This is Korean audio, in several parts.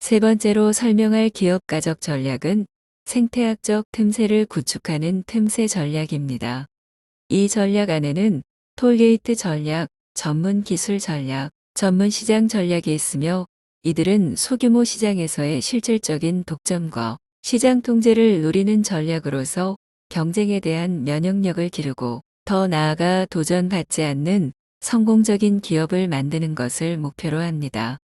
세 번째로 설명할 기업가적 전략은 생태학적 틈새를 구축하는 틈새 전략입니다. 이 전략 안에는 톨게이트 전략, 전문 기술 전략, 전문 시장 전략이 있으며 이들은 소규모 시장에서의 실질적인 독점과 시장 통제를 노리는 전략으로서 경쟁에 대한 면역력을 기르고 더 나아가 도전받지 않는 성공적인 기업을 만드는 것을 목표로 합니다.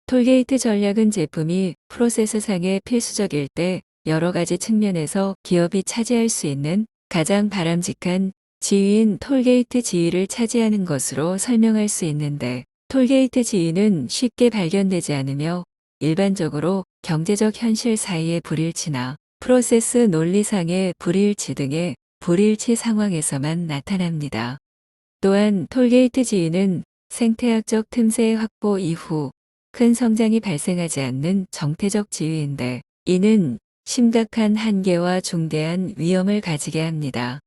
톨게이트 전략은 제품이 프로세스상에 필수적일 때 여러 가지 측면에서 기업이 차지할 수 있는 가장 바람직한 지위인 톨게이트 지위를 차지하는 것으로 설명할 수 있는데, 톨게이트 지위는 쉽게 발견되지 않으며 일반적으로 경제적 현실 사이의 불일치나 프로세스 논리상의 불일치 등의 불일치 상황에서만 나타납니다. 또한 톨게이트 지위는 생태학적 틈새 확보 이후 큰 성장이 발생하지 않는 정태적 지위인데, 이는 심각한 한계와 중대한 위험을 가지게 합니다.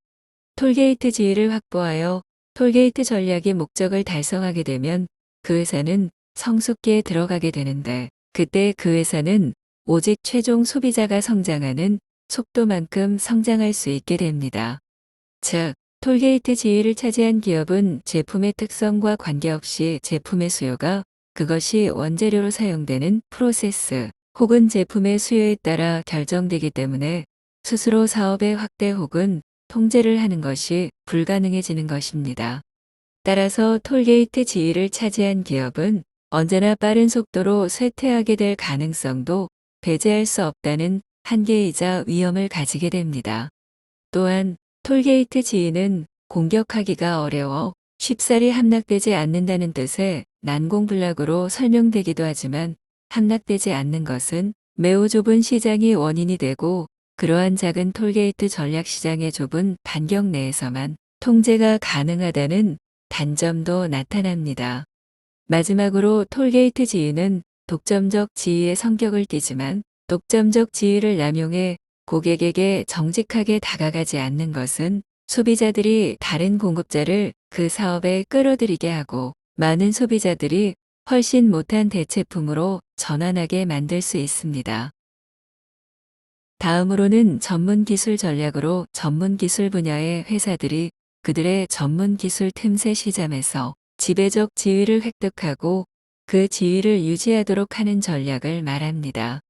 톨게이트 지위를 확보하여 톨게이트 전략의 목적을 달성하게 되면 그 회사는 성숙기에 들어가게 되는데, 그때 그 회사는 오직 최종 소비자가 성장하는 속도만큼 성장할 수 있게 됩니다. 즉, 톨게이트 지위를 차지한 기업은 제품의 특성과 관계없이 제품의 수요가 그것이 원재료로 사용되는 프로세스 혹은 제품의 수요에 따라 결정되기 때문에 스스로 사업의 확대 혹은 통제를 하는 것이 불가능해지는 것입니다. 따라서 톨게이트 지위를 차지한 기업은 언제나 빠른 속도로 쇠퇴하게 될 가능성도 배제할 수 없다는 한계이자 위험을 가지게 됩니다. 또한 톨게이트 지위는 공격하기가 어려워 쉽사리 함락되지 않는다는 뜻의 난공불락으로 설명되기도 하지만, 함락되지 않는 것은 매우 좁은 시장이 원인이 되고 그러한 작은 톨게이트 전략 시장의 좁은 반경 내에서만 통제가 가능하다는 단점도 나타납니다. 마지막으로 톨게이트 지위는 독점적 지위의 성격을 띠지만, 독점적 지위를 남용해 고객에게 정직하게 다가가지 않는 것은 소비자들이 다른 공급자를 그 사업에 끌어들이게 하고 많은 소비자들이 훨씬 못한 대체품으로 전환하게 만들 수 있습니다. 다음으로는 전문 기술 전략으로 전문 기술 분야의 회사들이 그들의 전문 기술 틈새 시장에서 지배적 지위를 획득하고 그 지위를 유지하도록 하는 전략을 말합니다.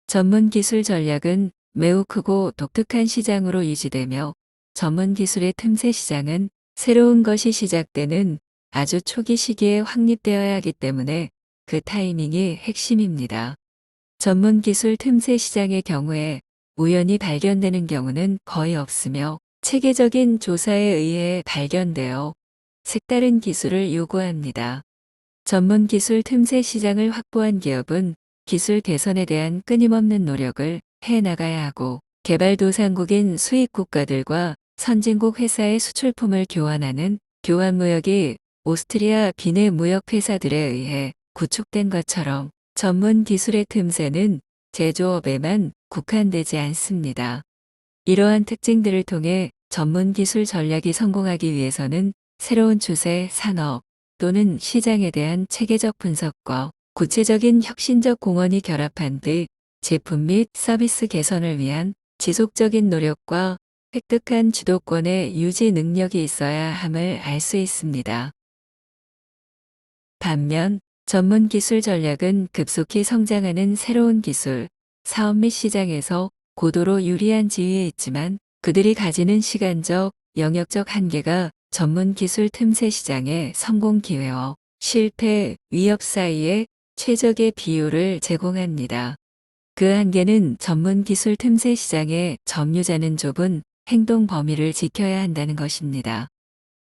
전문 기술 전략은 매우 크고 독특한 시장으로 유지되며, 전문 기술의 틈새 시장은 새로운 것이 시작되는 아주 초기 시기에 확립되어야 하기 때문에 그 타이밍이 핵심입니다. 전문 기술 틈새 시장의 경우에 우연히 발견되는 경우는 거의 없으며 체계적인 조사에 의해 발견되어 색다른 기술을 요구합니다. 전문 기술 틈새 시장을 확보한 기업은 기술 개선에 대한 끊임없는 노력을 해나가야 하고, 개발도상국인 수입 국가들과 선진국 회사의 수출품을 교환하는 교환무역이 오스트리아 비내 무역회사들에 의해 구축된 것처럼 전문 기술의 틈새는 제조업에만 국한되지 않습니다. 이러한 특징들을 통해 전문 기술 전략이 성공하기 위해서는 새로운 추세, 산업 또는 시장에 대한 체계적 분석과 구체적인 혁신적 공헌이 결합한 뒤 제품 및 서비스 개선을 위한 지속적인 노력과 획득한 주도권의 유지 능력이 있어야 함을 알 수 있습니다. 반면 전문 기술 전략은 급속히 성장하는 새로운 기술, 사업 및 시장에서 고도로 유리한 지위에 있지만, 그들이 가지는 시간적, 영역적 한계가 전문 기술 틈새 시장의 성공 기회와 실패, 위협 사이에 최적의 비율을 제공합니다. 그 한계는 전문 기술 틈새 시장의 점유자는 좁은 행동 범위를 지켜야 한다는 것입니다.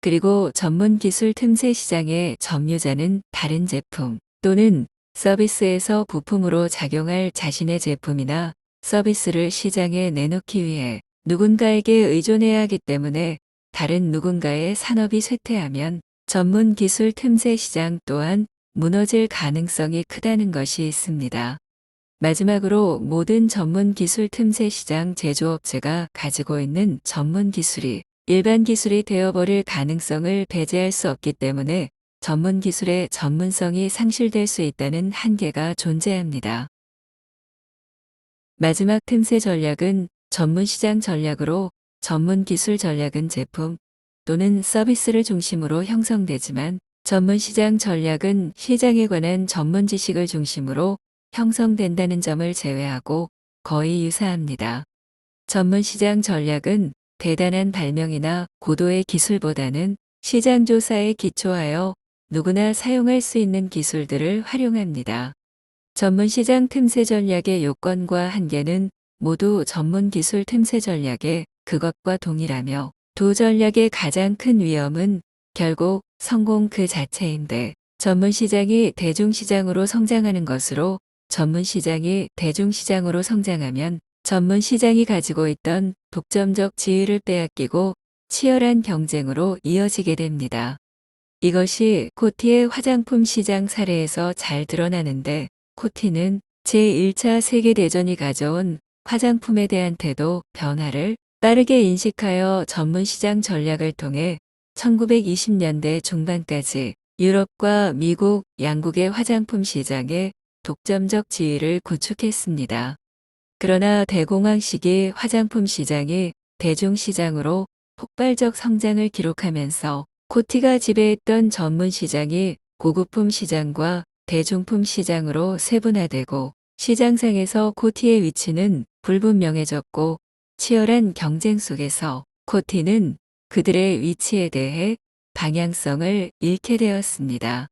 그리고 전문 기술 틈새 시장의 점유자는 다른 제품 또는 서비스에서 부품으로 작용할 자신의 제품이나 서비스를 시장에 내놓기 위해 누군가에게 의존해야 하기 때문에, 다른 누군가의 산업이 쇠퇴하면 전문 기술 틈새 시장 또한 무너질 가능성이 크다는 것이 있습니다. 마지막으로 모든 전문 기술 틈새 시장 제조업체가 가지고 있는 전문 기술이 일반 기술이 되어버릴 가능성을 배제할 수 없기 때문에 전문 기술의 전문성이 상실될 수 있다는 한계가 존재합니다. 마지막 틈새 전략은 전문 시장 전략으로, 전문 기술 전략은 제품 또는 서비스를 중심으로 형성되지만 전문 시장 전략은 시장에 관한 전문 지식을 중심으로 형성된다는 점을 제외하고 거의 유사합니다. 전문 시장 전략은 대단한 발명이나 고도의 기술보다는 시장 조사에 기초하여 누구나 사용할 수 있는 기술들을 활용합니다. 전문 시장 틈새 전략의 요건과 한계는 모두 전문 기술 틈새 전략의 그것과 동일하며, 두 전략의 가장 큰 위험은 결국 성공 그 자체인데, 전문 시장이 대중시장으로 성장하는 것으로, 전문 시장이 대중시장으로 성장하면 전문 시장이 가지고 있던 독점적 지위를 빼앗기고 치열한 경쟁으로 이어지게 됩니다. 이것이 코티의 화장품 시장 사례에서 잘 드러나는데, 코티는 제1차 세계대전이 가져온 화장품에 대한 태도 변화를 빠르게 인식하여 전문 시장 전략을 통해 1920년대 중반까지 유럽과 미국, 양국의 화장품 시장에 독점적 지위를 구축했습니다. 그러나 대공황 시기 화장품 시장이 대중시장으로 폭발적 성장을 기록하면서 코티가 지배했던 전문 시장이 고급품 시장과 대중품 시장으로 세분화되고, 시장상에서 코티의 위치는 불분명해졌고, 치열한 경쟁 속에서 코티는 그들의 위치에 대해 방향성을 잃게 되었습니다.